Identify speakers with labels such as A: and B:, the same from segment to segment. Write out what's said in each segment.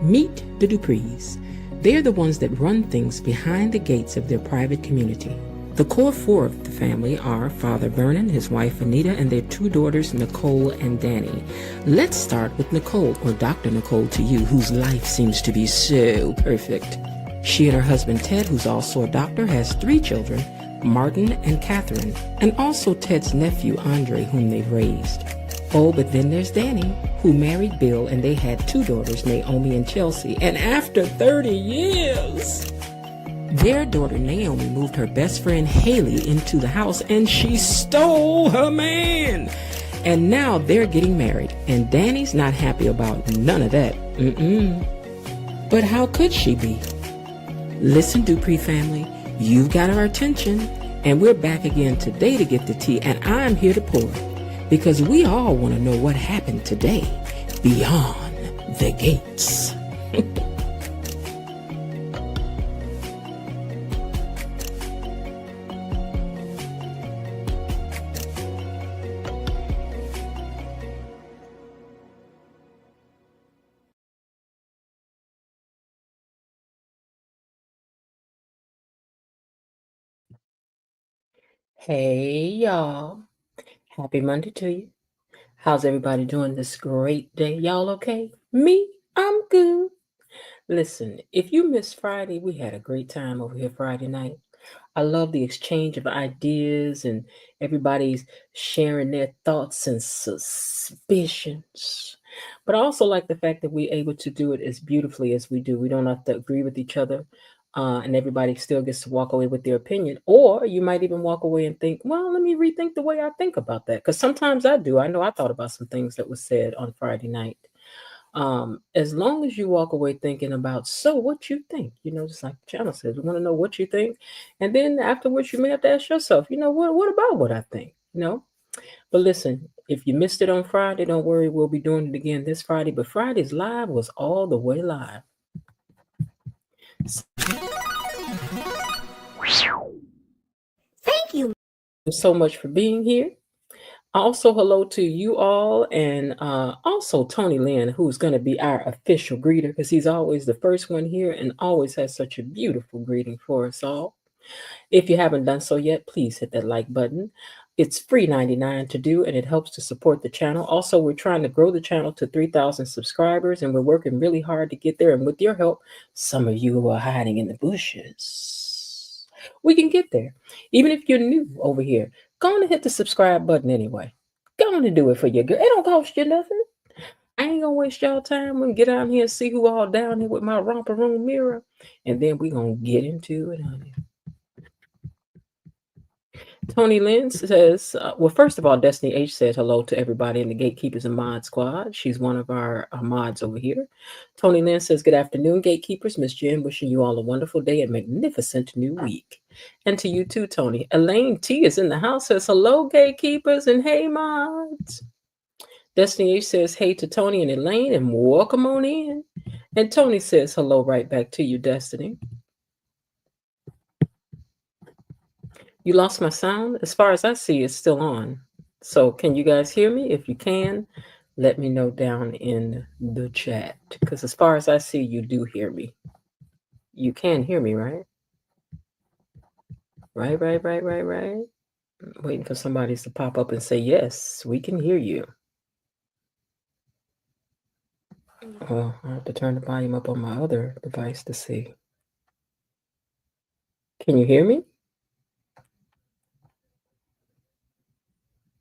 A: Meet the Duprees. They're the ones that run things behind the gates of their private community. The core four of the family are Father Vernon, his wife Anita, and their two daughters Nicole and Danny. Let's start with Nicole, or Dr. Nicole to you, whose life seems to be so perfect. She and her husband Ted, who's also a doctor, has 3 children, Martin and Catherine, and also Ted's nephew Andre, whom they've raised. Oh, but then there's Danny, who married Bill, and they had 2 daughters, Naomi and Chelsea. And after 30 years, their daughter Naomi moved her best friend Haley into the house, and she stole her man. And now they're getting married, and Danny's not happy about none of that. But how could she be? Listen, Dupree family, you've got our attention, and we're back again today to get the tea, and I'm here to pour it, because we all want to know what happened today beyond the gates. Hey, y'all. Happy Monday to you. How's everybody doing this great day? Y'all okay? Me? I'm good. Listen, if you missed Friday, we had a great time over here Friday night. I love the exchange of ideas and everybody's sharing their thoughts and suspicions. But I also like the fact that we're able to do it as beautifully as we do. We don't have to agree with each other, and everybody still gets to walk away with their opinion. Or you might even walk away and think, well, let me rethink the way I think about that. Because sometimes I do. I know I thought about some things that was said on Friday night. As long as you walk away thinking about, so what you think, just like the channel says, we want to know what you think. And then afterwards, you may have to ask yourself, what about what I think, But listen, if you missed it on Friday, don't worry, we'll be doing it again this Friday. But Friday's live was all the way live.
B: Thank you
A: so much for being here. Also, hello to you all, and also Tony Lynn, who's going to be our official greeter, because he's always the first one here and always has such a beautiful greeting for us all. If you haven't done so yet, please hit that like button. It's free 99 to do, and it helps to support the channel. Also, we're trying to grow the channel to 3,000 subscribers, and we're working really hard to get there. And with your help, some of you who are hiding in the bushes, we can get there. Even if you're new over here, go on and hit the subscribe button anyway. Go on and do it for your girl. It don't cost you nothing. I ain't gonna waste y'all time. We get out here and see who all down here with my romper room mirror, and then we gonna get into it, honey. Tony Lynn says, well, first of all, Destiny H said hello to everybody in the Gatekeepers and Mod Squad. She's one of our mods over here. Tony Lynn says, good afternoon, Gatekeepers. Miss Jen, wishing you all a wonderful day and magnificent new week. And to you too, Tony. Elaine T is in the house, says, hello, Gatekeepers, and hey, mods. Destiny H says, hey to Tony and Elaine, and welcome on in. And Tony says, hello right back to you, Destiny. You lost my sound? As far as I see, it's still on. So can you guys hear me? If you can, let me know down in the chat. Because as far as I see, you do hear me. You can hear me, right? Right. I'm waiting for somebody to pop up and say, yes, we can hear you. Well, I have to turn the volume up on my other device to see. Can you hear me?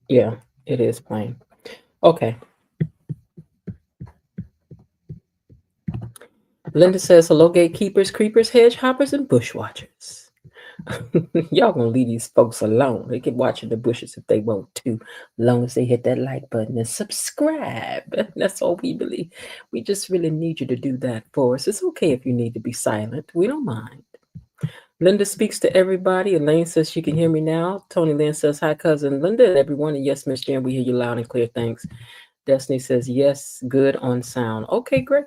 A: Yeah, it is playing. Okay. Linda says, hello, gatekeepers, creepers, hedge hoppers, and bushwatchers. Y'all gonna leave these folks alone. They can watch in the bushes if they want to, as long as they hit that like button and subscribe. That's all we believe. We just really need you to do that for us. It's okay if you need to be silent. We don't mind. Linda speaks to everybody. Elaine says she can hear me now. Tony Lynn says, hi, cousin Linda, and everyone. And yes, Miss Jen, we hear you loud and clear. Thanks. Destiny says, yes, good on sound. Okay, great.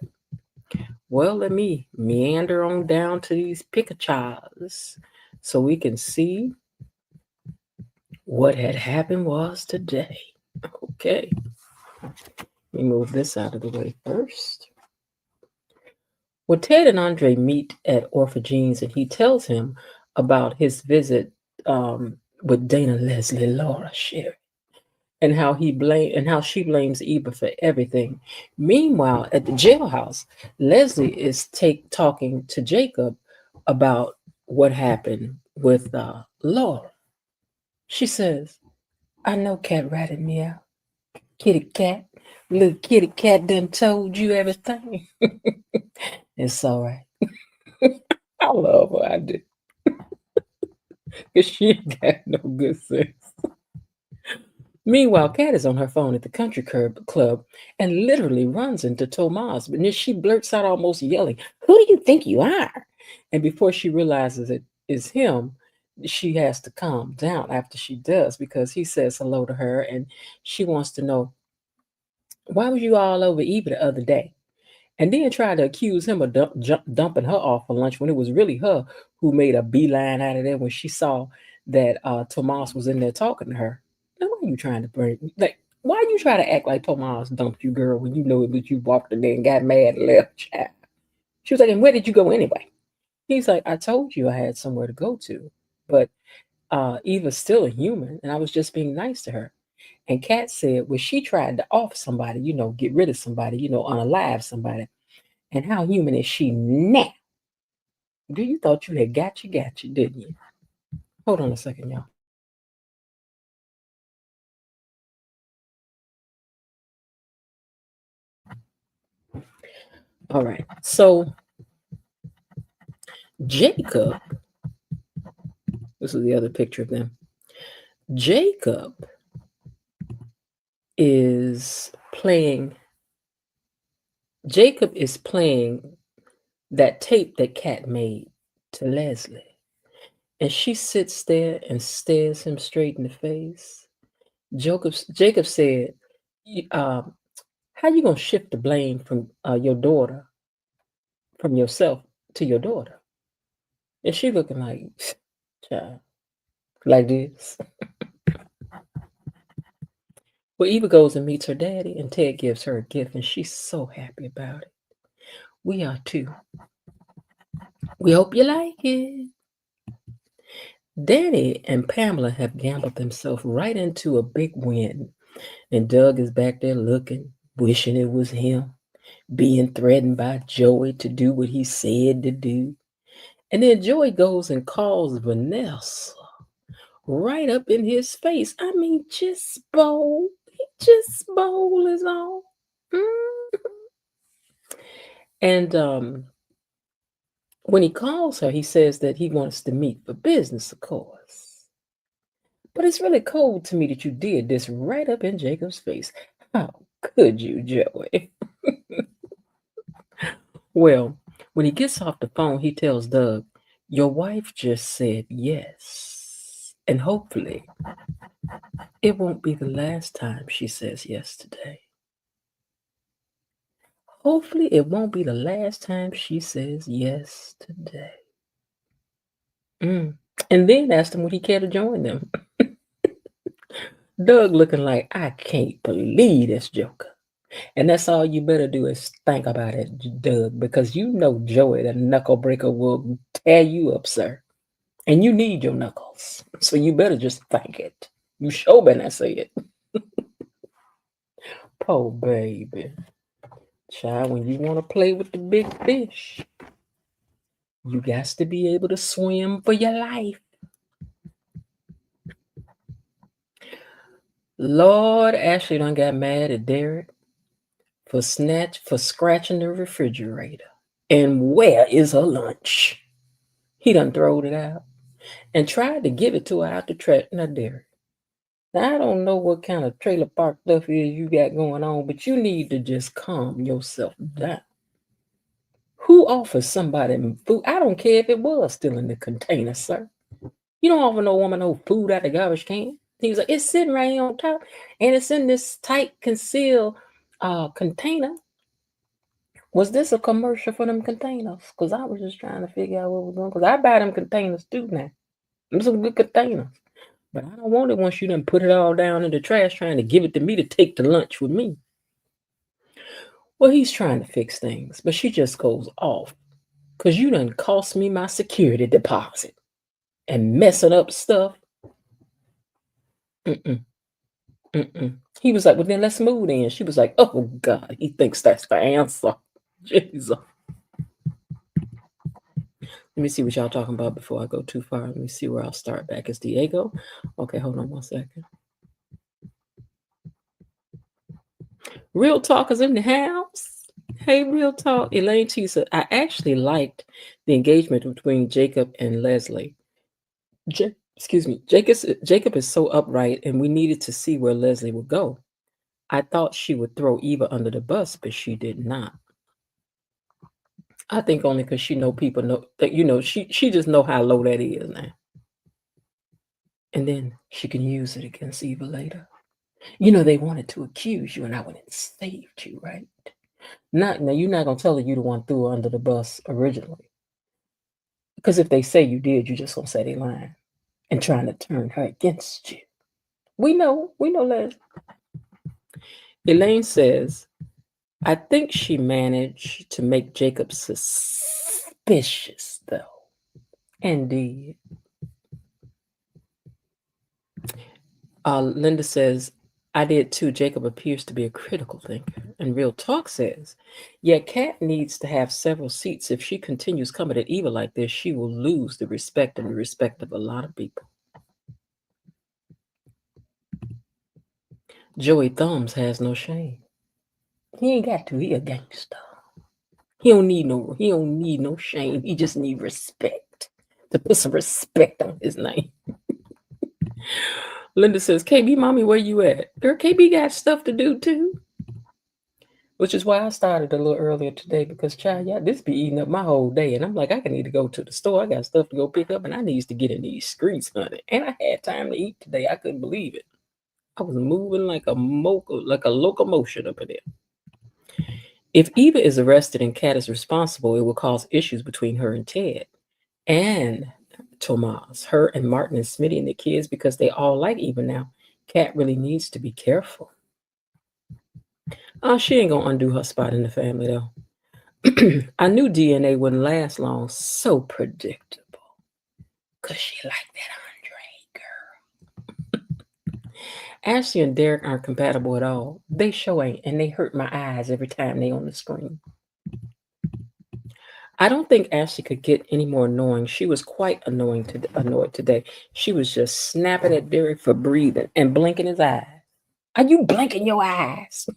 A: Well, let me meander on down to these pictures so we can see what had happened was today. Okay. Let me move this out of the way first. Well, Ted and Andre meet at Orphagene's, and he tells him about his visit with Dana Leslie Laura Sherry, and how she blames Eva for everything. Meanwhile, at the jailhouse, Leslie is talking to Jacob about what happened with Laura. She says, "I know Cat ratted me out. Kitty cat, little kitty cat done told you everything." It's all right. I love her. I do. Because she ain't got no good sense. Meanwhile, Kat is on her phone at the country club and literally runs into Tomas. But then she blurts out, almost yelling, "Who do you think you are?" And before she realizes it is him, she has to calm down after she does, because he says hello to her and she wants to know, "Why was you all over Eva the other day?" And then tried to accuse him of dumping her off for lunch, when it was really her who made a beeline out of there when she saw that Tomas was in there talking to her. Now, why are you trying to bring, like, why you try to act like Tomas dumped you, girl, when you know it was you walked in there and got mad and left, child? She was like, "And where did you go anyway?" He's like, "I told you I had somewhere to go to, but Eva's still a human, and I was just being nice to her." And Kat said, "Well, she tried to off somebody, get rid of somebody, unalive somebody. And how human is she now?" Do you thought you had got you, didn't you? Hold on a second, y'all. All right. So Jacob, this is the other picture of them. Jacob is playing. Jacob is playing that tape that Kat made to Leslie. And she sits there and stares him straight in the face. Jacob said, "How you gonna shift the blame from your daughter, from yourself to your daughter?" And she looking like, child, like this. Well, Eva goes and meets her daddy, and Ted gives her a gift, and she's so happy about it. We are too. We hope you like it. Danny and Pamela have gambled themselves right into a big win, and Doug is back there looking, wishing it was him, being threatened by Joey to do what he said to do. And then Joey goes and calls Vanessa right up in his face. I mean, just bold. He just bold is all. And when he calls her, he says that he wants to meet for business, of course. But it's really cold to me that you did this right up in Jacob's face. How could you, Joey? Well, when he gets off the phone, he tells Doug, "Your wife just said yes. And hopefully it won't be the last time she says yes today. Hopefully it won't be the last time she says yes today." And then asked him would he care to join them. Doug looking like, "I can't believe this joker." And that's all you better do is think about it, Doug, because you know Joey, the knuckle breaker, will tear you up, sir. And you need your knuckles. So you better just think it. You sure better not say it. Poor baby. Child, when you want to play with the big fish, you got to be able to swim for your life. Lord, Ashley done got mad at Derek for scratching the refrigerator. And where is her lunch? He done throwed it out and tried to give it to her out the trash. Now, Derek, now, I don't know what kind of trailer park stuff is you got going on, but you need to just calm yourself down. Who offers somebody food? I don't care if it was still in the container, sir. You don't offer no woman no food out the garbage can. He was like, "It's sitting right here on top, and it's in this tight, concealed container." Was this a commercial for them containers? Because I was just trying to figure out what was going on. Because I buy them containers too now. Them some good containers. But I don't want it once you done put it all down in the trash trying to give it to me to take to lunch with me. Well, he's trying to fix things, but she just goes off. Because you done cost me my security deposit and messing up stuff. Mm-mm, mm-mm. He was like, well, then let's move in. She was like, oh, God, he thinks that's the answer. Jesus. Let me see what y'all talking about before I go too far. Let me see where I'll start back. Is Diego? Okay, hold on one second. Real Talk is in the house. Hey, Real Talk. Elaine T said, I actually liked the engagement between Jacob and Leslie. Excuse me. Jacob is so upright, and we needed to see where Leslie would go. I thought she would throw Eva under the bus, but she did not. I think only because she know people know that she just know how low that is now. And then she can use it against Eva later. They wanted to accuse you, and I went and saved you, right? Not now. You're not gonna tell her you the one threw her under the bus originally, because if they say you did, you're just gonna say they lying and trying to turn her against you. We know, Les. Elaine says, I think she managed to make Jacob suspicious, though. Indeed. Linda says, I did too. Jacob appears to be a critical thinker. And Real Talk says, yeah, Kat needs to have several seats. If she continues coming at Eva like this, she will lose the respect of a lot of people. Joey Thumbs has no shame. He ain't got to. He a gangster. He don't need no shame. He just need respect. To put some respect on his name. Linda says, KB, mommy, where you at? Girl, KB got stuff to do too. Which is why I started a little earlier today, because child, yeah, this be eating up my whole day. And I'm like, I need to go to the store. I got stuff to go pick up, and I needs to get in these streets, honey. And I had time to eat today. I couldn't believe it. I was moving like a locomotion up in there. If Eva is arrested and Kat is responsible, it will cause issues between her and Ted and Tomas, her and Martin and Smitty and the kids, because they all like Eva now. Kat really needs to be careful. She ain't gonna undo her spot in the family though. I knew DNA wouldn't last long. So predictable. Cause she like that Andre girl. Ashley and Derek aren't compatible at all. They sure ain't, and they hurt my eyes every time they on the screen. I don't think Ashley could get any more annoying. She was quite annoyed today. She was just snapping at Derek for breathing and blinking his eyes. Are you blinking your eyes?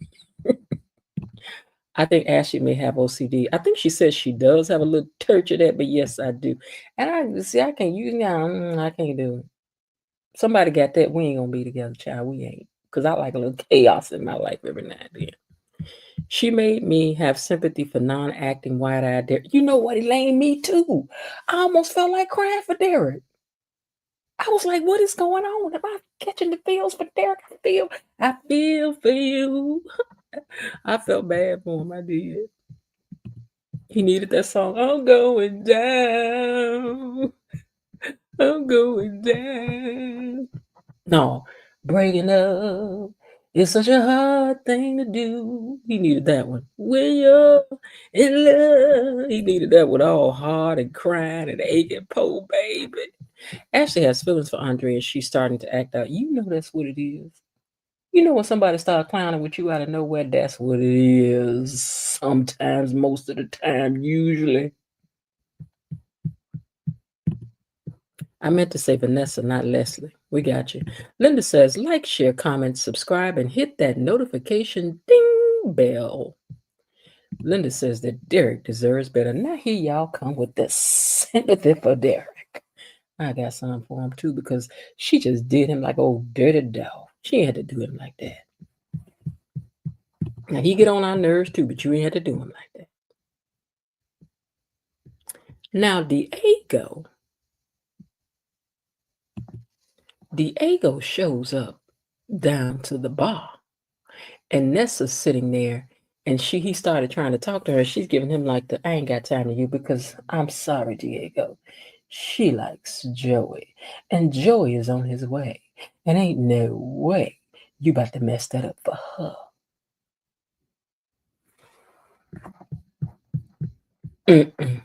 A: I think Ashley may have OCD. I think she says she does have a little touch of that, but yes, I do. And I can't use now. I can't do it. Somebody got that. We ain't gonna be together, child. We ain't. Because I like a little chaos in my life every now and then. She made me have sympathy for non-acting wide-eyed Derek. You know what, Elaine? Me too. I almost felt like crying for Derek. I was like, what is going on? Am I catching the feels for Derek? I feel for you. I felt bad for him. I did. He needed that song. I'm going down. I'm going down. No, breaking up is such a hard thing to do. He needed that one. When you're in love, he needed that one all hard and crying and aching. Poor baby. Ashley has feelings for Andre, and she's starting to act out. You know that's what it is. You know when somebody starts clowning with you out of nowhere, that's what it is. Sometimes, most of the time, usually. I meant to say Vanessa, not Leslie. We got you. Linda says, like, share, comment, subscribe, and hit that notification ding bell. Linda says that Derek deserves better. Now here y'all come with this sympathy for Derek. I got some for him too, because she just did him like old dirty dog. She ain't had to do him like that. Now he get on our nerves too, but you ain't had to do him like that. Now Diego shows up down to the bar, and Nessa's sitting there, and he started trying to talk to her. She's giving him like I ain't got time to you, because I'm sorry, Diego. She likes Joey, and Joey is on his way, and ain't no way you about to mess that up for her. Mm-mm.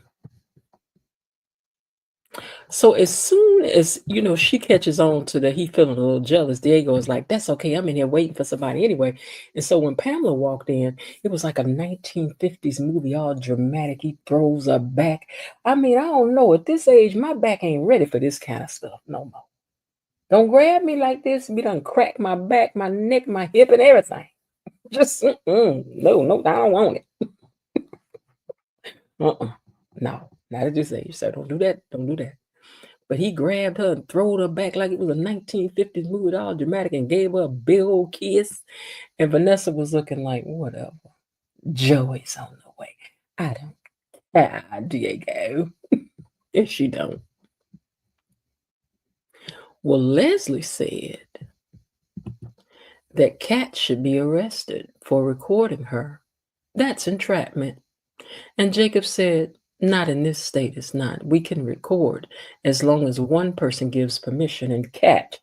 A: So as soon as she catches on to that, he feeling a little jealous. Diego is like, "That's okay. I'm in here waiting for somebody anyway." And so when Pamela walked in, it was like a 1950s movie, all dramatic. He throws her back. I mean, I don't know. At this age, my back ain't ready for this kind of stuff no more. Don't grab me like this. Be done crack my back, my neck, my hip, and everything. Just no, no, I don't want it. No, not at this age. So don't do that. Don't do that. But he grabbed her and throwed her back like it was a 1950s movie, all dramatic, and gave her a big old kiss. And Vanessa was looking like, whatever. Joey's on the way. I don't care, Diego. If she don't. Well, Leslie said that Kat should be arrested for recording her. That's entrapment. And Jacob said, not in this state, it's not. We can record as long as one person gives permission, and Kat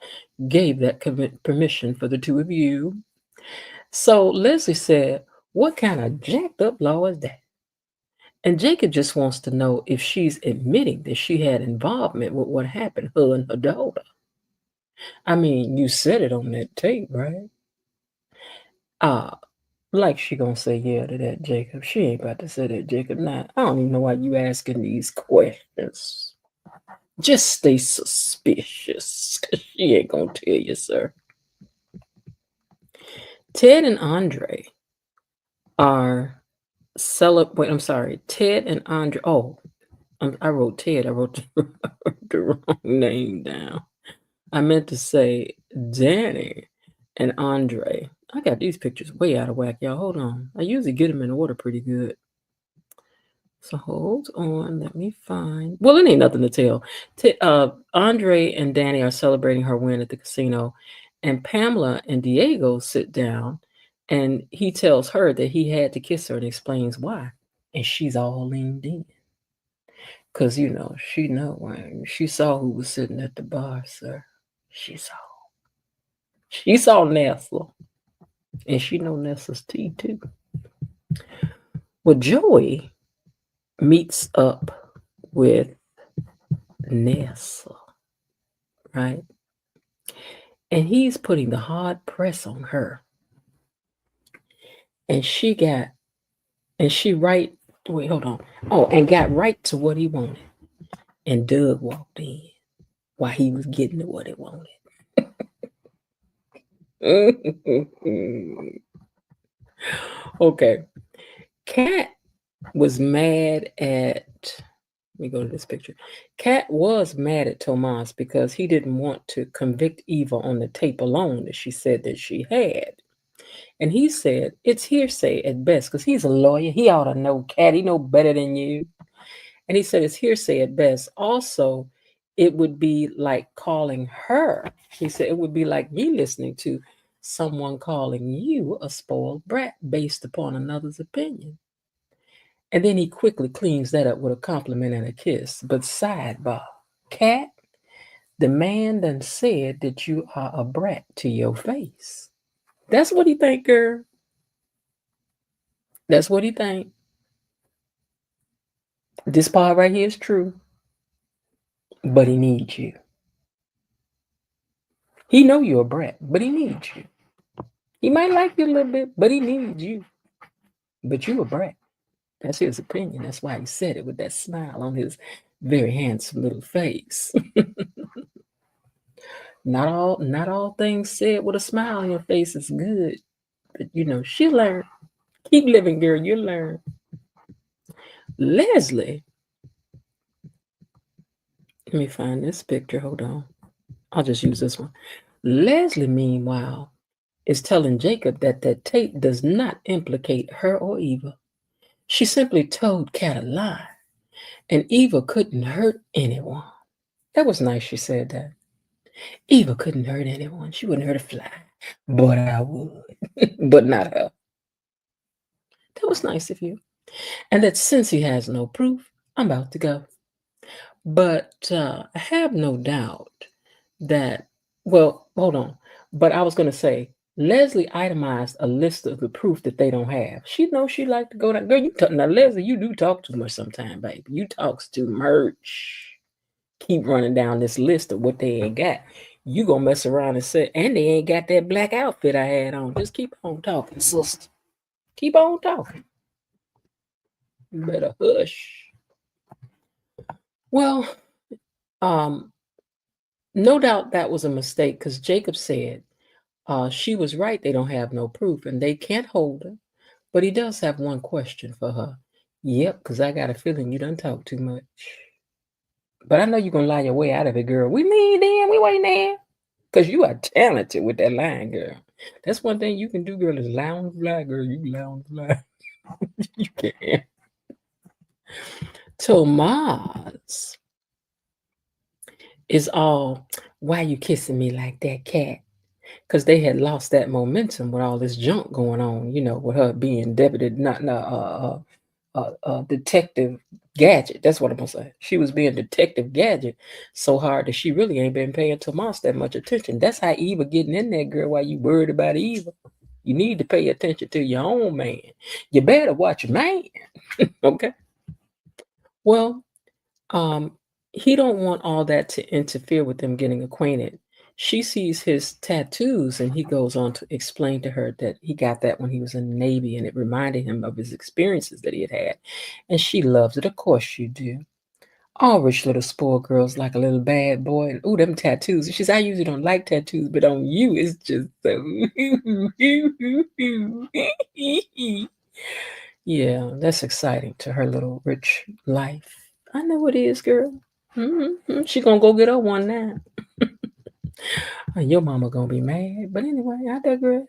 A: gave that permission for the two of you. So Leslie said, what kind of jacked up law is that? And Jacob just wants to know if she's admitting that she had involvement with what happened, her and her daughter. I mean, you said it on that tape, right? Like she gonna say yeah to that, Jacob. She ain't about to say that, Jacob. Nah, I don't even know why you asking these questions. Just stay suspicious, 'cause she ain't gonna tell you, sir. Ted and Andre are I'm sorry. Ted and Andre. Oh, I wrote Ted. I wrote the wrong name down. I meant to say Danny and Andre. I got these pictures way out of whack, y'all. Hold on. I usually get them in order pretty good. So hold on, let me find. Well, it ain't nothing to tell. Andre and Danny are celebrating her win at the casino, and Pamela and Diego sit down, and he tells her that he had to kiss her and explains why. And she's all leaned in. Because, she saw who was sitting at the bar, sir. She saw Nessa. And she know Nessa's tea, too. Well, Joey meets up with Nessa, right? And he's putting the hard press on her. And she got right to what he wanted. And Doug walked in while he was getting to what he wanted. Okay. Kat was mad at, let me go to this picture. Kat was mad at Tomas because he didn't want to convict Eva on the tape alone that she said that she had. And he said, it's hearsay at best, because he's a lawyer. He ought to know, Kat. He know better than you. And he said it's hearsay at best. Also, it would be like calling her. He said it would be like me listening to someone calling you a spoiled brat based upon another's opinion. And then he quickly cleans that up with a compliment and a kiss. But sidebar, Kat, the man done said that you are a brat to your face. That's what he think, girl. That's what he think. This part right here is true. But he needs you. He know you're a brat, but he needs you. He might like you a little bit, but he needs you. But you a brat. That's his opinion. That's why he said it with that smile on his very handsome little face. Not all things said with a smile on your face is good. But she'll learn. Keep living, girl. You'll learn. Leslie. Let me find this picture. Hold on. I'll just use this one. Leslie, meanwhile, is telling Jacob that tape does not implicate her or Eva. She simply told Kat a lie, and Eva couldn't hurt anyone. That was nice she said that. Eva couldn't hurt anyone. She wouldn't hurt a fly, but I would, but not her. That was nice of you. And that since he has no proof, I'm about to go. But I have no doubt that, well, hold on. But I was going to say, Leslie itemized a list of the proof that they don't have. She knows she like to go down. Girl, now Leslie, you do talk too much sometimes, baby. You talks too much. Keep running down this list of what they ain't got. You gonna mess around and say, and they ain't got that black outfit I had on. Just keep on talking, sister. Keep on talking. You better hush. Well, no doubt that was a mistake because Jacob said she was right. They don't have no proof and they can't hold her. But he does have one question for her. Yep, because I got a feeling you done talk too much. But I know you're going to lie your way out of it, girl. We mean then, we waiting there. Because you are talented with that line, girl. That's one thing you can do, girl, is lounge fly, girl. You lounge fly. You can. Tomas is all, why you kissing me like that, cat? Because they had lost that momentum with all this junk going on, with her being debited, not Detective Gadget. That's what I'm gonna say. She was being Detective Gadget so hard that she really ain't been paying Tomas that much attention. That's how Eva getting in there, girl. Why you worried about Eva? You need to pay attention to your own man. You better watch your man. Okay. Well, he don't want all that to interfere with them getting acquainted. She sees his tattoos and he goes on to explain to her that he got that when he was in the Navy and it reminded him of his experiences that he had had. And she loves it. Of course you do. All rich little spoiled girls like a little bad boy. Ooh, them tattoos. She says, I usually don't like tattoos, but on you, it's just so. Yeah, that's exciting to her little rich life. I know it is, girl. She gonna go get her one now. Your mama gonna be mad, but anyway, I digress.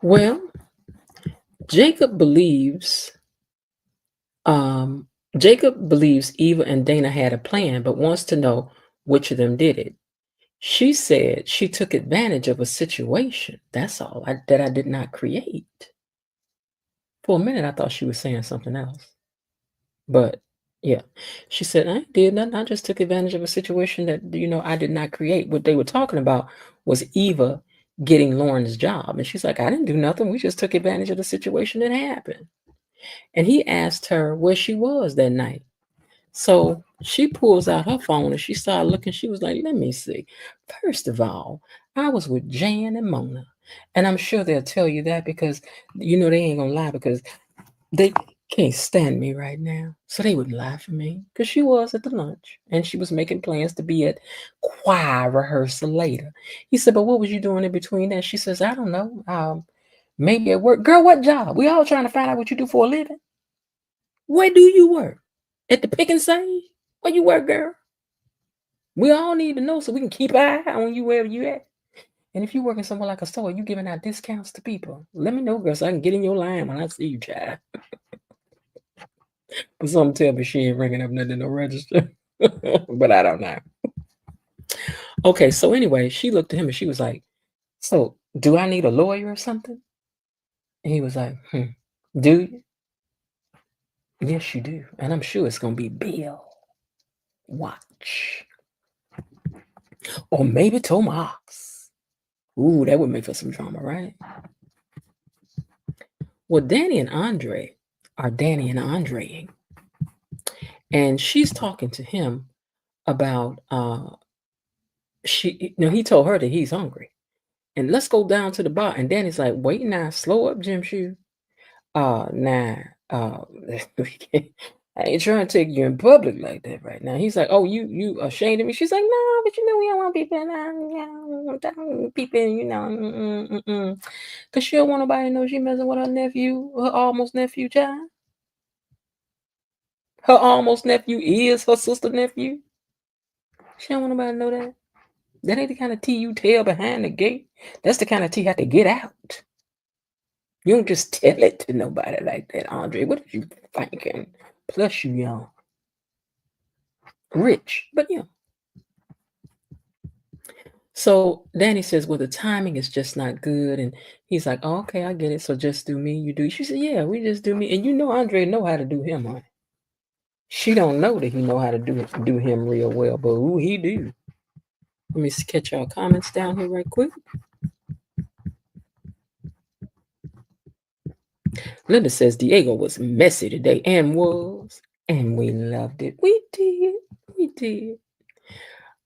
A: Well, Jacob believes Jacob believes Eva and Dana had a plan, but wants to know which of them did it. She said she took advantage of a situation. That's all that I did not create. For a minute, I thought she was saying something else. But yeah, she said, I did nothing. I just took advantage of a situation that, I did not create. What they were talking about was Eva getting Lauren's job. And she's like, I didn't do nothing. We just took advantage of the situation that happened. And he asked her where she was that night. So she pulls out her phone and she started looking. She was like, let me see. First of all, I was with Jan and Mona. And I'm sure they'll tell you that because, they ain't going to lie because they can't stand me right now. So they wouldn't lie for me because she was at the lunch and she was making plans to be at choir rehearsal later. He said, but what was you doing in between that? She says, I don't know. Maybe at work. Girl, what job? We all trying to find out what you do for a living. Where do you work? At the Pick and Save? Where you work, girl? We all need to know so we can keep an eye on you wherever you at. And if you working somewhere like a store, you giving out discounts to people. Let me know, girl, so I can get in your line when I see you, child. But some tell me she ain't ringing up nothing in the register. But I don't know. Okay, so anyway, she looked at him and she was like, so do I need a lawyer or something? And he was like, do you? Yes, you do. And I'm sure it's going to be Bill. Watch. Or maybe Tomas. Ooh, that would make for some drama, right? Well, Danny and Andre are Danny and Andreing. And she's talking to him about he told her that he's hungry. And let's go down to the bar. And Danny's like, wait now, slow up, Jim Shoe. Nah, I ain't trying to take you in public like that right now. He's like, oh, you ashamed of me? She's like, no, but we don't want people, because she don't want nobody to know she messing with her nephew, her almost nephew, child. Her almost nephew is her sister nephew. She don't want nobody to know that. That ain't the kind of tea you tell behind the gate. That's the kind of tea you have to get out. You don't just tell it to nobody like that, Andre. What are you thinking? Plus, you young. Rich, but yeah. So Danny says, well, the timing is just not good. And he's like, oh, okay, I get it. So just do me, you do. She said, yeah, we just do me. And Andre know how to do him, huh? She don't know that he know how to do him real well, but ooh, he do. Let me catch y'all comments down here right quick. Linda says Diego was messy today and we loved it. We did.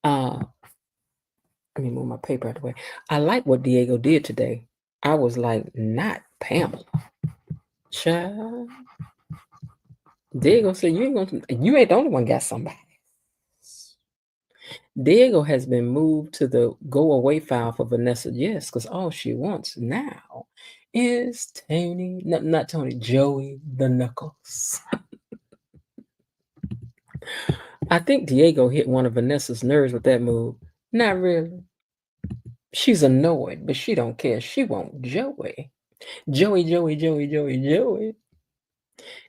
A: Let me move my paper out of the way. I like what Diego did today. I was like, not Pamela. Child. Diego said, you ain't the only one got somebody. Diego has been moved to the go away file for Vanessa. Yes, because all she wants now is Tony, not Tony, Joey the Knuckles. I think Diego hit one of Vanessa's nerves with that move. Not really. She's annoyed, but she don't care. She wants Joey. Joey.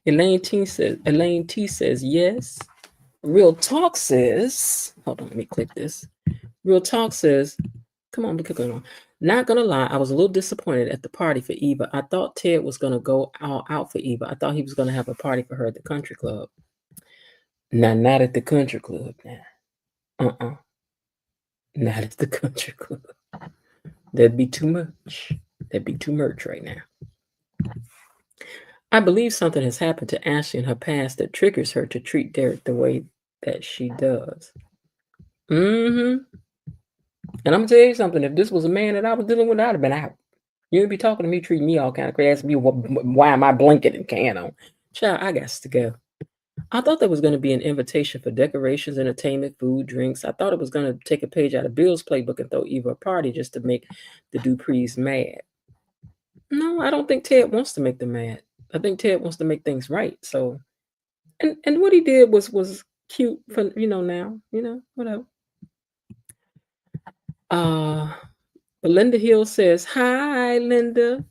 A: Elaine T says yes. Real Talk says, hold on, let me click this. Real Talk says, come on, click on. Not gonna lie, I was a little disappointed at the party for Eva. I thought Ted was gonna go all out for Eva. I thought he was gonna have a party for her at the country club. Now, not at the country club now. Not at the country club. That'd be too much. That'd be too much right now. I believe something has happened to Ashley in her past that triggers her to treat Derek the way that she does. And I'm gonna tell you something. If this was a man that I was dealing with, I'd have been out. You'd be talking to me, treating me all kind of crazy. Asking me why am I blinking and can on? Child, I got to go. I thought there was going to be an invitation for decorations, entertainment, food, drinks. I thought it was going to take a page out of Bill's playbook and throw Eva a party just to make the Duprees mad. No, I don't think Ted wants to make them mad. I think Ted wants to make things right. So, and what he did was cute for now, whatever. Belinda Hill says, hi, Linda.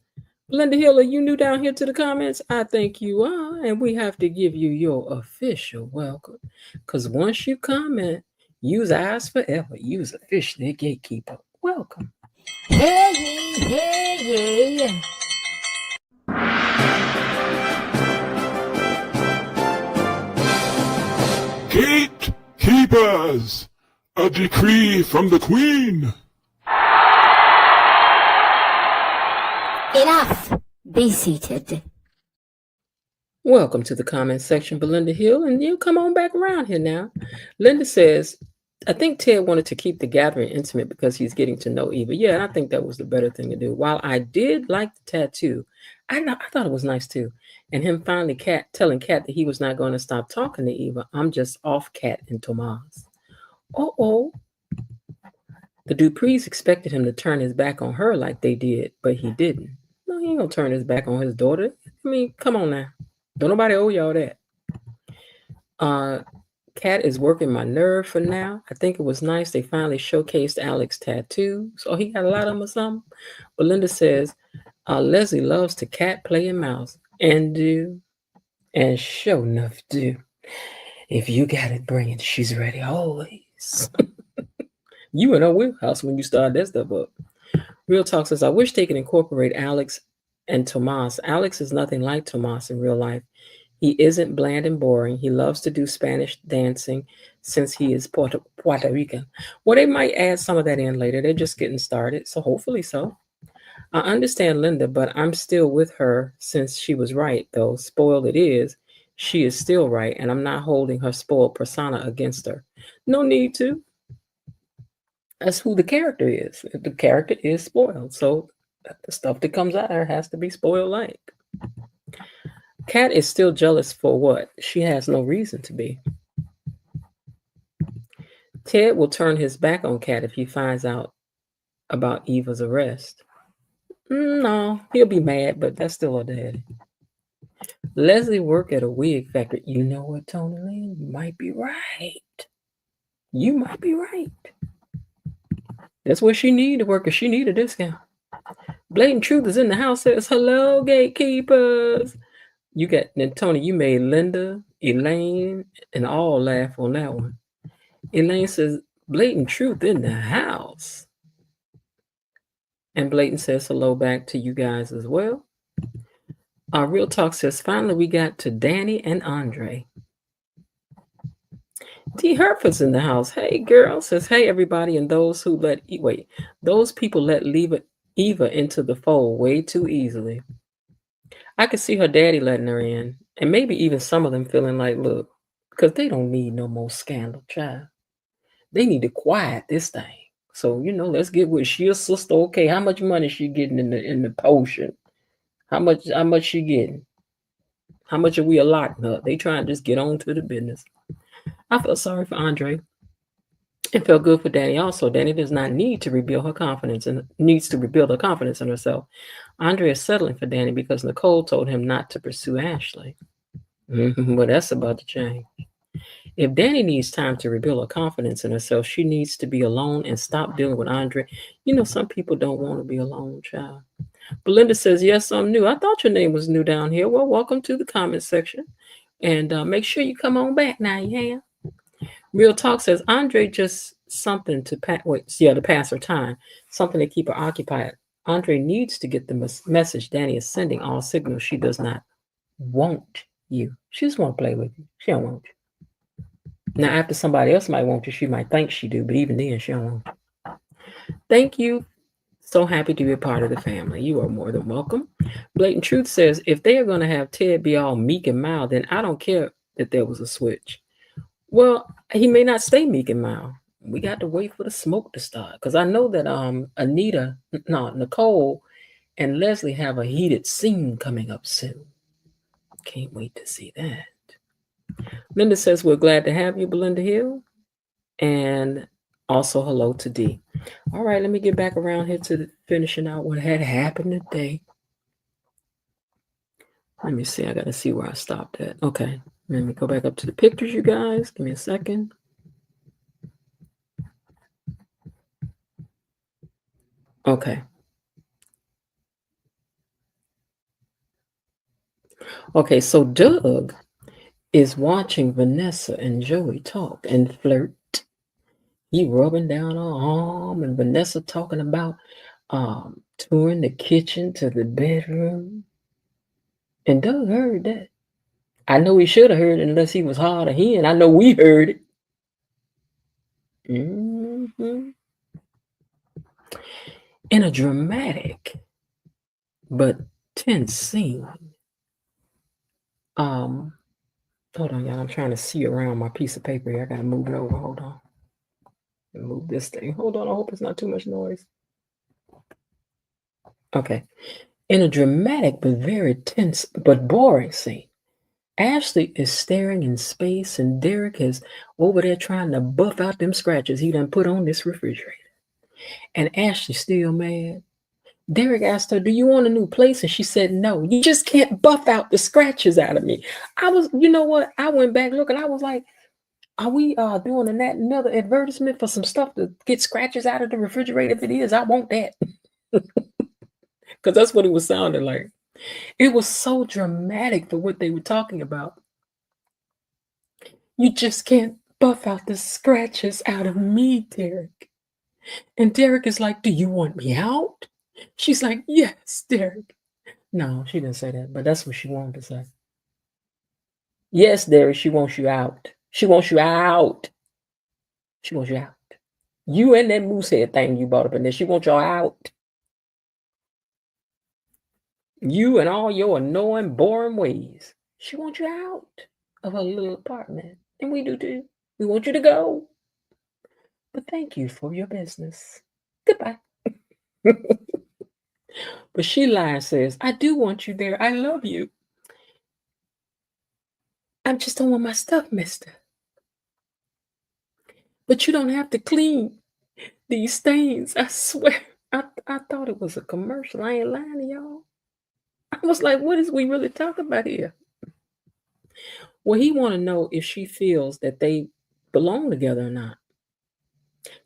A: Belinda Hill, are you new down here to the comments? I think you are, and we have to give you your official welcome. Because once you comment, use eyes forever. Use officially gatekeeper. Welcome. Hey.
B: Gatekeepers! A decree from the Queen!
C: Enough! Be seated.
A: Welcome to the comment section, Belinda Hill, and you come on back around here now. Linda says, I think Ted wanted to keep the gathering intimate because he's getting to know Eva. Yeah, and I think that was the better thing to do. While I did like the tattoo, I thought it was nice too. And him finally telling Kat that he was not going to stop talking to Eva. I'm just off Kat and Tomas. Oh. The Duprees expected him to turn his back on her like they did, but he didn't. No, he ain't gonna turn his back on his daughter. I mean, come on now. Don't nobody owe y'all that. Kat is working my nerve for now. I think it was nice they finally showcased Alex's tattoo. So he got a lot of them or something. Belinda says, Leslie loves to cat play and mouse. And do. And sure enough do. If you got it, bring it. She's ready always. You in her wheelhouse when you start that stuff up. Real Talk says, I wish they could incorporate Alex and Tomas. Alex is nothing like Tomas in real life. He isn't bland and boring. He loves to do Spanish dancing since he is Puerto Rican. Well, they might add some of that in later. They're just getting started, so hopefully so. I understand Linda, but I'm still with her since she was right, though. Spoiled it is. She is still right, and I'm not holding her spoiled persona against her. No need to. That's who the character is. The character is spoiled, so the stuff that comes out of her has to be spoiled like. Kat is still jealous for what? She has no reason to be. Ted will turn his back on Kat if he finds out about Eva's arrest. No, he'll be mad, but that's still her daddy. Leslie worked at a wig factory. You know what, Tony Lynn? You might be right. You might be right. That's what she need to work, because she need a discount. Blatant Truth is in the house, says, hello, gatekeepers. You got, and Tony, you made Linda, Elaine, and all laugh on that one. Elaine says, Blatant Truth in the house. And Blatant says hello back to you guys as well. Real Talk says, finally we got to Danny and Andre. D. Herford's in the house. Hey, girl. Says, hey, everybody. And those who those people let Eva into the fold way too easily. I could see her daddy letting her in. And maybe even some of them feeling like, look, because they don't need no more scandal, child. They need to quiet this thing. So, let's get with she a sister. Okay, how much money she getting in the potion? How much she getting? How much are we allotting her? They trying to just get on to the business. I feel sorry for Andre. It felt good for Danny also. Danny does not need to rebuild her confidence and needs to rebuild her confidence in herself. Andre is settling for Danny because Nicole told him not to pursue Ashley. Well, that's about to change. If Danny needs time to rebuild her confidence in herself, she needs to be alone and stop dealing with Andre. Some people don't want to be alone, child. Belinda says, yes, I'm new. I thought your name was new down here. Well, welcome to the comment section. And make sure you come on back now, yeah. Real Talk says, Andre just something to pass her time, something to keep her occupied. Andre needs to get the message Danny is sending, all signals she does not want you. She just want to play with you. She don't want you. Now, after somebody else might want you, she might think she do, but even then, she don't want you. Thank you. So happy to be a part of the family. You are more than welcome. Blatant Truth says, if they are going to have Ted be all meek and mild, then I don't care that there was a switch. Well, he may not stay meek and mild. We got to wait for the smoke to start. Because I know that Nicole and Leslie have a heated scene coming up soon. Can't wait to see that. Linda says, we're glad to have you, Belinda Hill. And also hello to D. All right, let me get back around here to finishing out what had happened today. Let me see. I got to see where I stopped at. Okay. Let me go back up to the pictures, you guys. Give me a second. Okay. Okay, so Doug is watching Vanessa and Joey talk and flirt. He rubbing down her arm, and Vanessa talking about touring the kitchen to the bedroom. And Doug heard that. I know he should have heard it unless he was hard of hearing. I know we heard it. Mm-hmm. In a dramatic but tense scene. Hold on, y'all. I'm trying to see around my piece of paper here. I gotta move it over. Hold on. Move this thing. Hold on. I hope it's not too much noise. Okay. In a dramatic but very tense but boring scene, Ashley is staring in space, and Derek is over there trying to buff out them scratches he done put on this refrigerator. And Ashley's still mad. Derek asked her, do you want a new place? And she said, no, you just can't buff out the scratches out of me. You know what? I went back looking. I was like, are we doing another advertisement for some stuff to get scratches out of the refrigerator? If it is, I want that. Because that's what it was sounding like. It was so dramatic for what they were talking about. You just can't buff out the scratches out of me, Derek. And Derek is like, do you want me out? She's like, yes, Derek. No, she didn't say that, but that's what she wanted to say. Yes, Derek, she wants you out. She wants you out. She wants you out. You and that moose head thing you bought up in there, she wants y'all out. You and all your annoying, boring ways. She wants you out of her little apartment. And we do too. We want you to go. But thank you for your business. Goodbye. But she lies, says, I do want you there. I love you. I just don't want my stuff, mister. But you don't have to clean these stains. I swear. I thought it was a commercial. I ain't lying to y'all. I was like, what is we really talking about here? Well, he want to know if she feels that they belong together or not.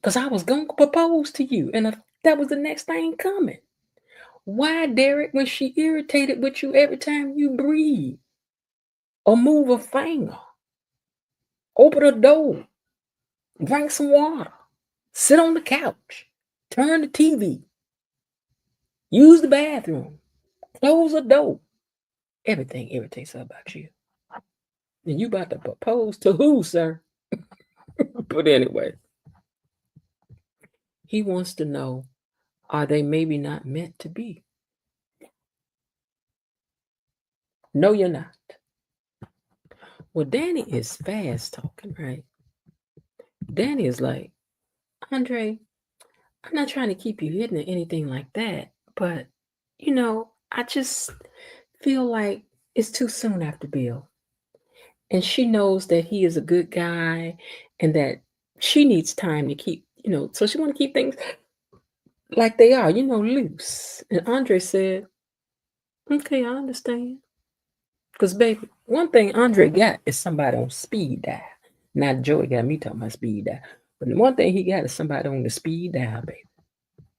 A: Because I was going to propose to you. And that was the next thing coming. Why, Derek, when she irritated with you every time you breathe or move a finger, open a door, drink some water, sit on the couch, turn the TV, use the bathroom, close the door. Everything irritates her about you. And you about to propose to who, sir? But anyway, he wants to know, are they maybe not meant to be? No, you're not. Well, Danny is fast talking, right? Danny is like, Andre, I'm not trying to keep you hidden or anything like that, but, I just feel like it's too soon after Bill. And she knows that he is a good guy and that she needs time to keep, so she want to keep things like they are, loose. And Andre said, okay, I understand. Because, baby, one thing Andre got is somebody on speed dial. Not Joey got me talking about speed dial. But the one thing he got is somebody on the speed dial, baby.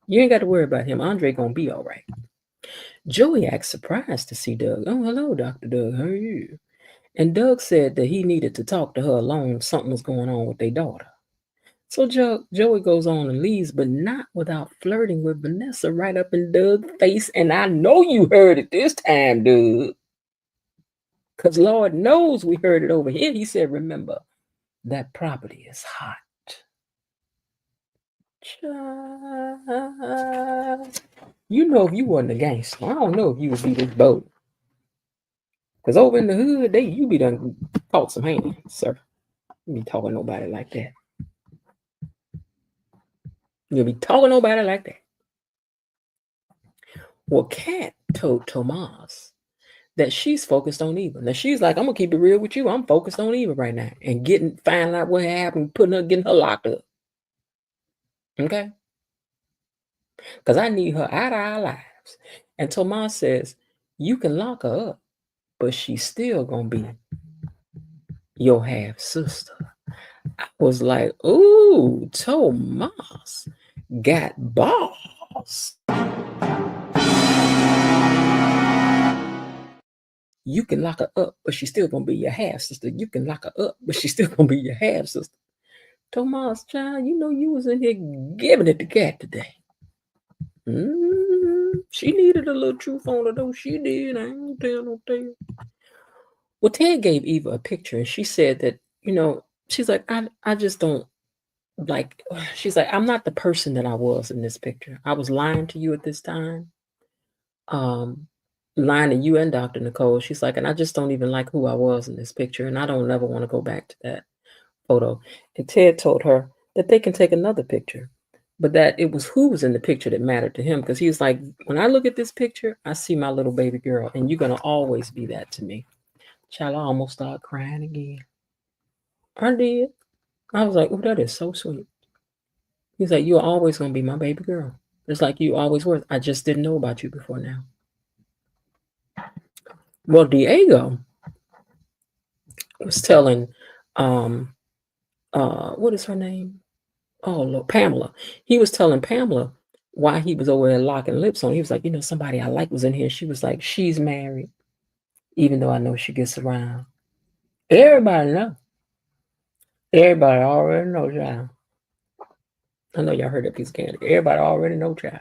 A: You ain't got to worry about him. Andre going to be all right. Joey acts surprised to see Doug. Oh, hello, Dr. Doug. How are you? And Doug said that he needed to talk to her alone. Something was going on with their daughter. So Joey goes on and leaves, but not without flirting with Vanessa right up in Doug's face. And I know you heard it this time, Doug. Because Lord knows we heard it over here. He said, remember, that property is hot. Child. You know, if you wasn't a gangster, I don't know if you would be this bold. Because over in the hood, you be done caught some hands, sir. You be talking to nobody like that. You'll be talking to nobody like that. Well, Kat told Tomas that she's focused on Eva. Now she's like, I'm gonna keep it real with you. I'm focused on Eva right now and finding out what happened, getting her locked up. Okay? Because I need her out of our lives. And Tomas says, you can lock her up, but she's still gonna be your half sister. I was like, ooh, Tomas got balls. You can lock her up, but she's still gonna be your half sister. You can lock her up, but she's still gonna be your half sister. Tomas, child, you was in here giving it to Kat today. She needed a little truth on her, though. She did. I ain't gonna tell no tale. Well, Ted gave Eva a picture, and she said that, she's like, I just don't like, she's like, I'm not the person that I was in this picture. I was lying to you at this time. Lying to you and Dr. Nicole. She's like, and I just don't even like who I was in this picture, and I don't ever want to go back to that photo. And Ted told her that they can take another picture, but that it was who was in the picture that mattered to him, because he was like, when I look at this picture, I see my little baby girl, and you're going to always be that to me. Child, I almost started crying again. I did. I was like, oh, that is so sweet. He's like, you're always going to be my baby girl. Just like you always were. I just didn't know about you before now. Well, Diego was telling, what is her name? Oh, Lord, Pamela. He was telling Pamela why he was over there locking lips on. He was like, somebody I like was in here. She was like, she's married, even though I know she gets around. Everybody know. Everybody already know, child. I know y'all heard that piece of candy. Everybody already know, child.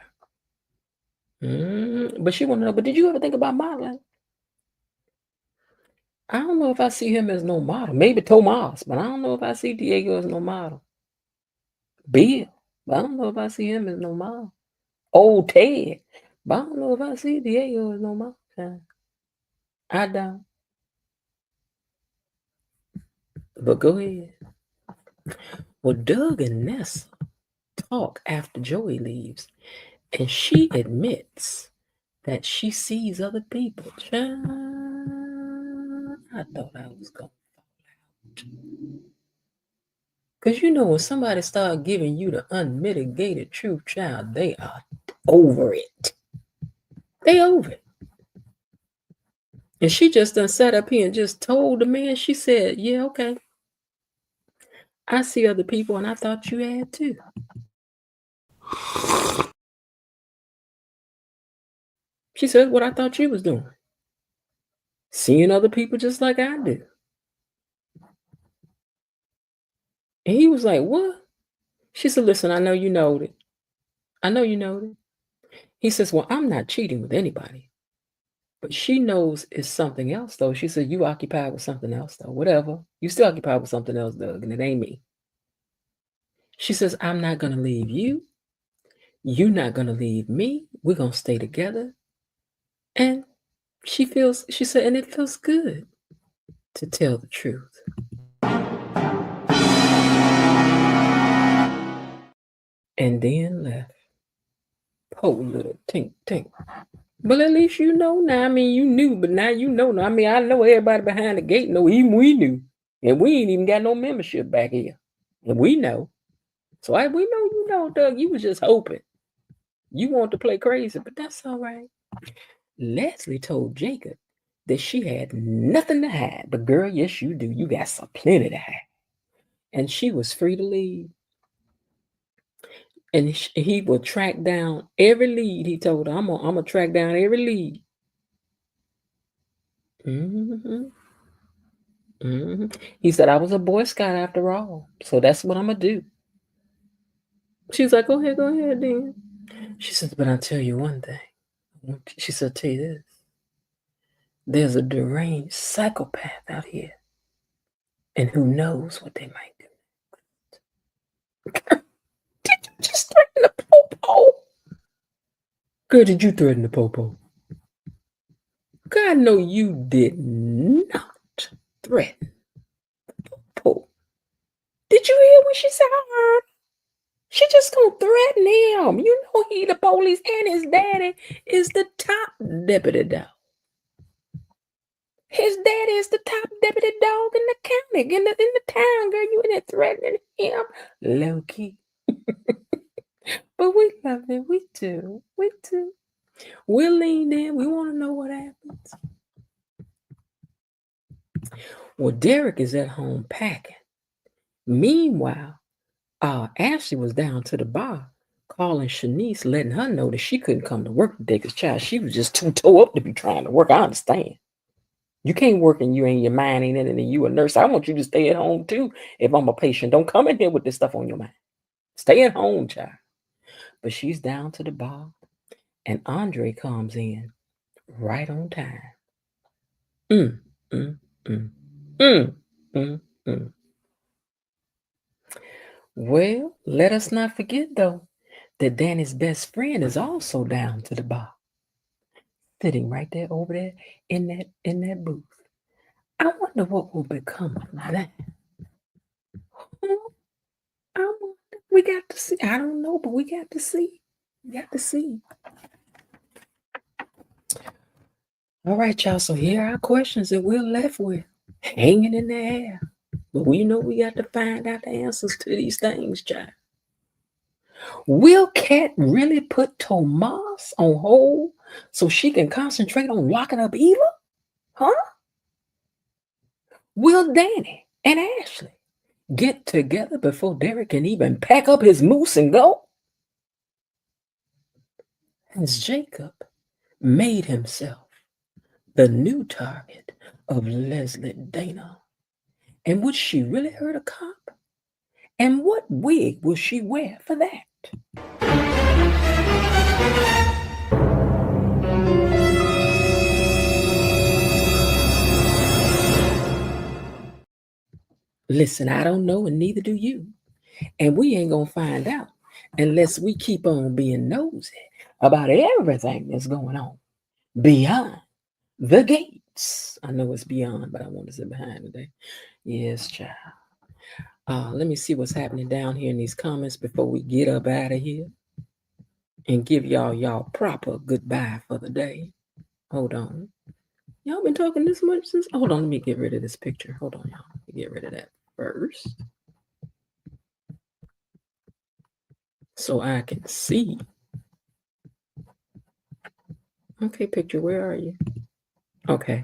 A: But she want to know, but did you ever think about modeling? I don't know if I see him as no model. Maybe Tomas, but I don't know if I see Diego as no model. Bill, but I don't know if I see him as no model. Old Ted, but I don't know if I see Diego as no model. I don't. But go ahead. Well, Doug and Nessa talk after Joey leaves, and she admits that she sees other people. Child, I thought I was going to fall out. Because when somebody start giving you the unmitigated truth, child, they are over it. They over it. And she just done sat up here and just told the man, she said, yeah, okay. I see other people, and I thought you had too. She said, what I thought you was doing. Seeing other people just like I do. And he was like, what? She said, listen, I know you know it. I know you know it. He says, well, I'm not cheating with anybody. But she knows it's something else, though. She said, you occupied with something else, though. Whatever. You still occupied with something else, Doug, and it ain't me. She says, I'm not going to leave you. You're not going to leave me. We're going to stay together. And she said, and it feels good to tell the truth. And then left. Poor little tink tink. But at least you know now. I mean, you knew, but now you know. I mean, I know everybody behind the gate know. Even we knew. And we ain't even got no membership back here. And we know. So we know you know, Doug. You was just hoping. You want to play crazy, but that's all right. Leslie told Jacob that she had nothing to hide. But girl, yes, you do. You got some plenty to hide. And she was free to leave. And he will track down every lead. He told her, I'm gonna track down every lead. He said, I was a Boy Scout after all. So that's what I'm gonna do. She's like, go ahead then. She says, but I'll tell you one thing. She said, I'll tell you this. There's a deranged psychopath out here. And who knows what they might do. Did you just threaten the popo? Girl, did you threaten the popo? God, no, you did not threaten the popo. Did you hear what she said? She just gonna threaten him. You know he the police and his daddy is the top deputy dog. His daddy is the top deputy dog in the county, in the town, girl. You in there threatening him. Low key. But we love it. We do. We'll lean in. We want to know what happens. Well, Derek is at home packing. Meanwhile, Ashley was down to the bar calling Shanice, letting her know that she couldn't come to work today because, child, she was just too toe up to be trying to work. I understand. You can't work and you ain't your mind ain't in it and you a nurse. I want you to stay at home too if I'm a patient. Don't come in here with this stuff on your mind. Stay at home, child. But she's down to the bar and Andre comes in right on time. Well, let us not forget, though, that Danny's best friend is also down to the bar, sitting right there over there in that booth. I wonder what will become of that. I wonder. We got to see. I don't know, but we got to see. All right, y'all. So here are our questions that we're left with, hanging in the air. But we know we got to find out the answers to these things, child. Will Kat really put Tomas on hold so she can concentrate on locking up Eva? Huh? Will Danny and Ashley get together before Derek can even pack up his moose and go? Has Jacob made himself the new target of Leslie Dana? And would she really hurt a cop? And what wig will she wear for that? Listen, I don't know, and neither do you. And we ain't gonna find out unless we keep on being nosy about everything that's going on beyond the gates. I know it's beyond, but I want to say behind today. Yes, child. Let me see what's happening down here in these comments before we get up out of here and give y'all proper goodbye for the day. Hold on. Y'all been talking this much since? Hold on, let me get rid of this picture. Hold on, y'all. Let me get rid of that first, so I can see. Okay, picture, where are you? Okay.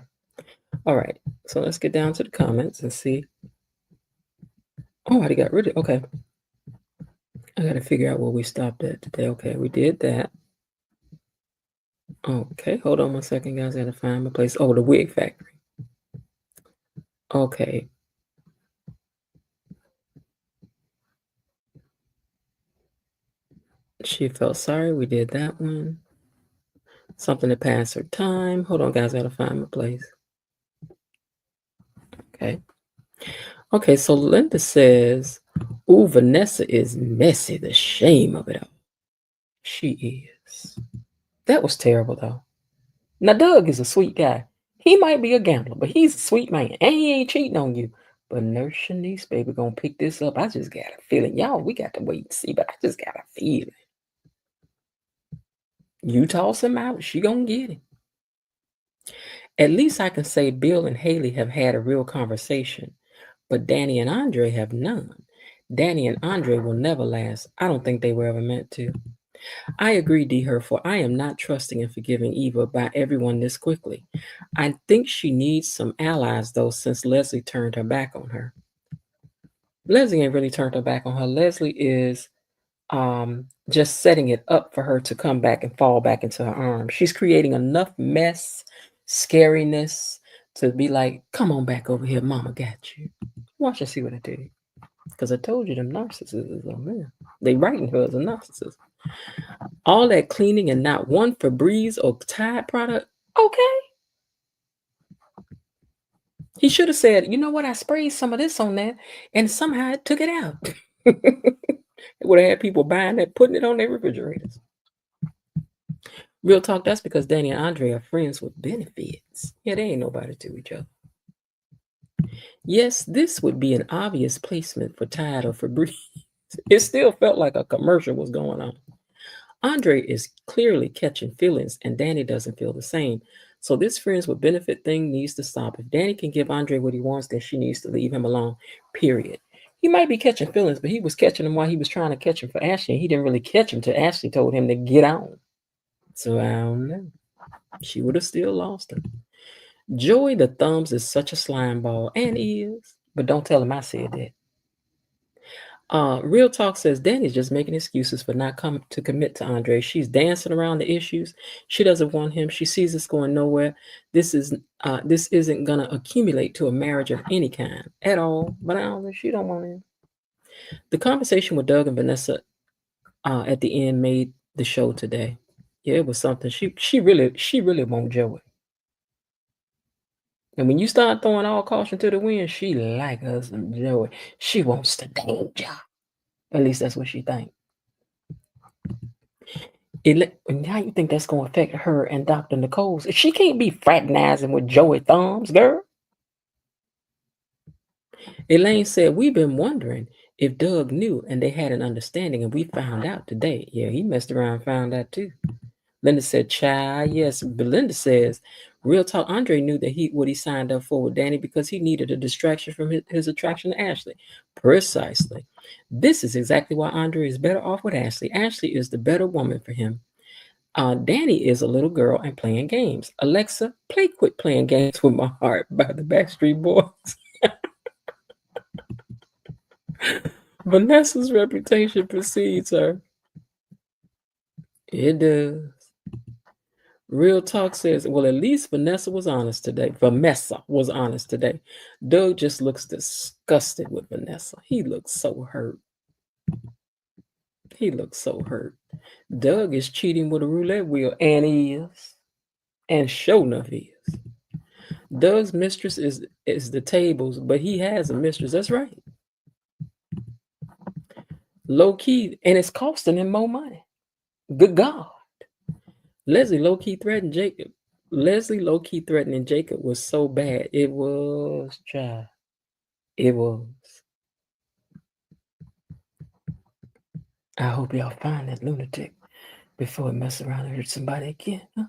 A: All right. So let's get down to the comments and see. Oh, I already got rid of it. Okay. I got to figure out where we stopped at today. Okay, we did that. Okay, hold on one second, guys. I got to find my place. Oh, the wig factory. Okay. She felt sorry. We did that one. Something to pass her time. Hold on, guys. I got to find my place. Okay. Okay, so Linda says, Ooh, Vanessa is messy, the shame of it all. She is. That was terrible, though. Now, Doug is a sweet guy. He might be a gambler, but he's a sweet man, and he ain't cheating on you. But Nurse Shanice, baby, gonna pick this up. I just got a feeling. Y'all, we got to wait and see, but I just got a feeling. You toss him out, she gonna get him. At least I can say Bill and Haley have had a real conversation, but Danny and Andre have none. Danny and Andre will never last. I don't think they were ever meant to. I agree, D. for I am not trusting and forgiving Eva by everyone this quickly. I think she needs some allies, though, since Leslie turned her back on her. Leslie ain't really turned her back on her. Leslie is just setting it up for her to come back and fall back into her arms. She's creating enough mess, scariness to be like, come on back over here, mama got you. Watch and see what I did. Because I told you them narcissists are there. They writing her as a narcissist. All that cleaning and not one Febreze or Tide product, okay. He should have said, you know what, I sprayed some of this on there and somehow it took it out. It would have had people buying that, putting it on their refrigerators. Real talk, that's because Danny and Andre are friends with benefits. Yeah, they ain't nobody to each other. Yes, this would be an obvious placement for Tide or Febreze. It still felt like a commercial was going on. Andre is clearly catching feelings, and Danny doesn't feel the same. So this friends with benefit thing needs to stop. If Danny can give Andre what he wants, then she needs to leave him alone, period. He might be catching feelings, but he was catching them while he was trying to catch him for Ashley. He didn't really catch him till Ashley told him to get on. So I don't know. She would have still lost him. Joey the Thumbs is such a slime ball, and is. But don't tell him I said that. Real Talk says Danny's just making excuses for not coming to commit to Andre. She's dancing around the issues. She doesn't want him. She sees it's going nowhere. This isn't gonna accumulate to a marriage of any kind at all. But I don't think she don't want him. The conversation with Doug and Vanessa at the end made the show today. Yeah, it was something. She really wants Joey. And when you start throwing all caution to the wind, she like us and Joey. She wants the danger. At least that's what she thinks. How you think that's going to affect her and Dr. Nicole's? She can't be fraternizing with Joey Thumbs, girl. Elaine said, we've been wondering if Doug knew and they had an understanding, and we found out today. Yeah, he messed around and found out too. Linda said, child, yes. Belinda says, real talk, Andre knew that what he signed up for with Danny because he needed a distraction from his attraction to Ashley. Precisely. This is exactly why Andre is better off with Ashley. Ashley is the better woman for him. Danny is a little girl and playing games. Alexa, quit playing games with my heart by the Backstreet Boys. Vanessa's reputation precedes her. It does. Real Talk says, well, at least Vanessa was honest today. Doug just looks disgusted with Vanessa. He looks so hurt. Doug is cheating with a roulette wheel, and he is. And sure enough he is. Doug's mistress is the tables, but he has a mistress. That's right. Low key, and it's costing him more money. Good God. Leslie low-key threatening Jacob was so bad. It was, child. It was. I hope y'all find that lunatic before it mess around and hurt somebody again. Huh?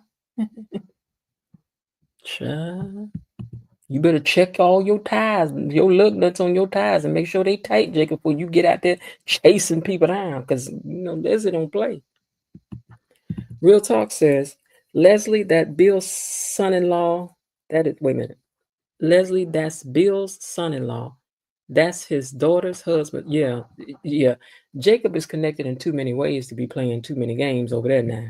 A: Child. You better check all your ties, your lug nuts on your ties, and make sure they tight, Jacob, before you get out there chasing people down. Because, Leslie don't play. Real Talk says, Leslie, that Bill's son-in-law, wait a minute. Leslie, that's Bill's son-in-law. That's his daughter's husband. Yeah. Jacob is connected in too many ways to be playing too many games over there now.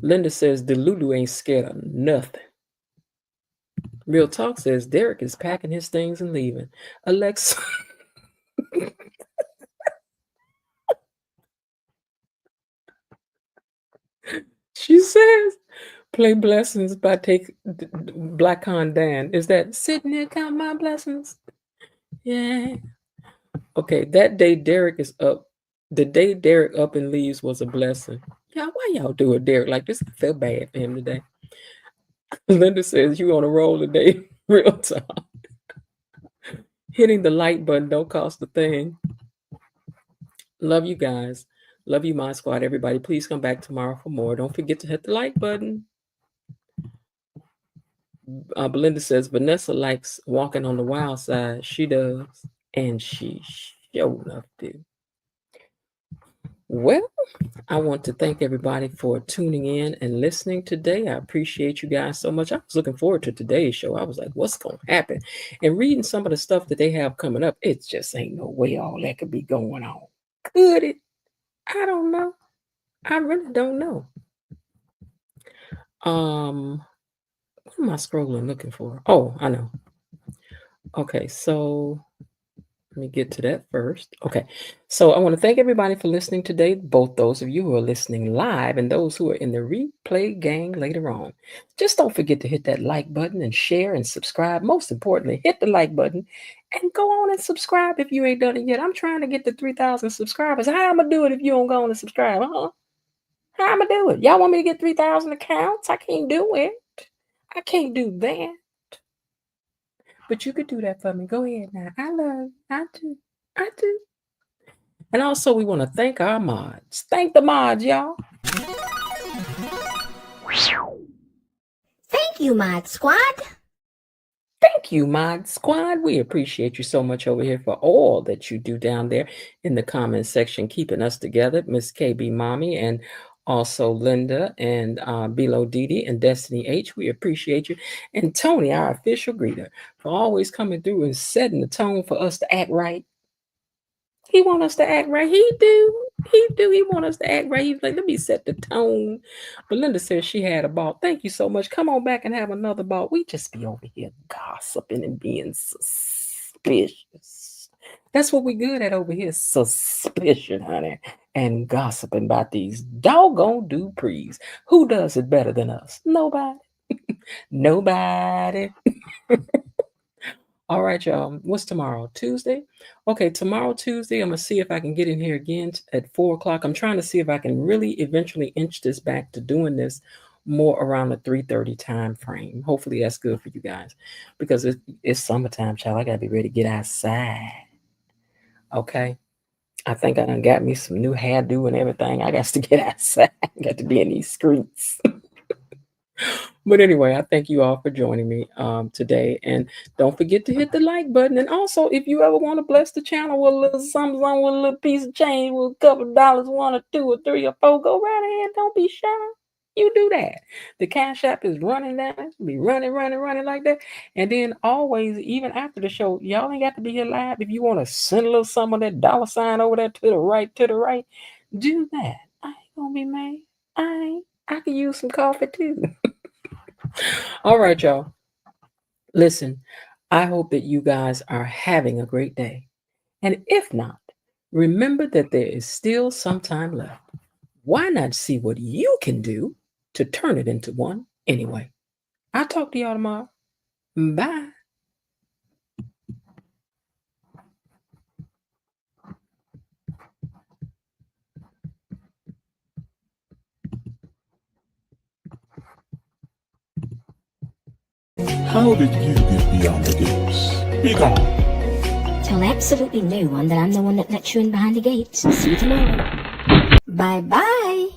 A: Linda says, Delulu ain't scared of nothing. Real Talk says, Derek is packing his things and leaving. Alexa. She says, play Blessings by Black Con Dan. Is that sitting there count my blessings? Yeah. Okay, that day Derek is up. The day Derek up and leaves was a blessing. Y'all, why y'all do it, Derek? Like this, I feel bad for him today. Linda says you on a roll today. Real talk. Hitting the like button don't cost a thing. Love you guys. Love you, my squad. Everybody, please come back tomorrow for more. Don't forget to hit the like button. Belinda says Vanessa likes walking on the wild side. She does. And she sure enough do. Well, I want to thank everybody for tuning in and listening today. I appreciate you guys so much. I was looking forward to today's show. I was like, what's going to happen? And reading some of the stuff that they have coming up, it just ain't no way all that could be going on. Could it? I don't know. I really don't know. What am I scrolling looking for? Oh, I know. Okay, so let me get to that first. Okay, so I want to thank everybody for listening today, both those of you who are listening live and those who are in the replay gang later on. Just don't forget to hit that like button and share and subscribe. Most importantly, hit the like button and go on and subscribe if you ain't done it yet. I'm trying to get to 3,000 subscribers. How am I do it if you don't go on and subscribe? How am I do it? Y'all want me to get 3,000 accounts? I can't do it. I can't do that. But you could do that for me. Go ahead now. I love you. I do. I do. And also, we want to thank our mods. Thank the mods, y'all.
C: Thank you, Mod Squad.
A: Thank you, Mod Squad. We appreciate you so much over here for all that you do down there in the comment section, keeping us together. Miss KB Mommy and also Linda and Below Didi and Destiny H. We appreciate you. And Tony, our official greeter, for always coming through and setting the tone for us to act right. He want us to act right. He do. He want us to act right. He's like, let me set the tone. Belinda says she had a ball. Thank you so much. Come on back and have another ball. We just be over here gossiping and being suspicious. That's what we good at over here. Suspicion, honey. And gossiping about these doggone Duprees. Who does it better than us? Nobody. Nobody. All right, y'all. What's tomorrow? Tuesday? Okay, tomorrow, Tuesday, I'm going to see if I can get in here again at 4 o'clock. I'm trying to see if I can really eventually inch this back to doing this more around the 3:30 time frame. Hopefully that's good for you guys because it's summertime, child. I got to be ready to get outside. Okay? I think I done got me some new hairdo and everything. I got to get outside. I got to be in these streets. But anyway, I thank you all for joining me today. And don't forget to hit the like button. And also, if you ever want to bless the channel with a little something, with a little piece of change, with a couple of dollars, 1 or 2 or 3 or 4, go right ahead. Don't be shy. You do that. The Cash App is running down. Be running like that. And then always, even after the show, y'all ain't got to be here live. If you want to send a little some of that dollar sign over there to the right, do that. I ain't gonna be mad. I could use some coffee too. All right, y'all. Listen, I hope that you guys are having a great day. And if not, remember that there is still some time left. Why not see what you can do to turn it into one anyway? I'll talk to y'all tomorrow. Bye.
B: How did you get beyond the gates? Be gone.
C: Tell absolutely no one that I'm the one that let you in behind the gates. See you tomorrow. Bye-bye.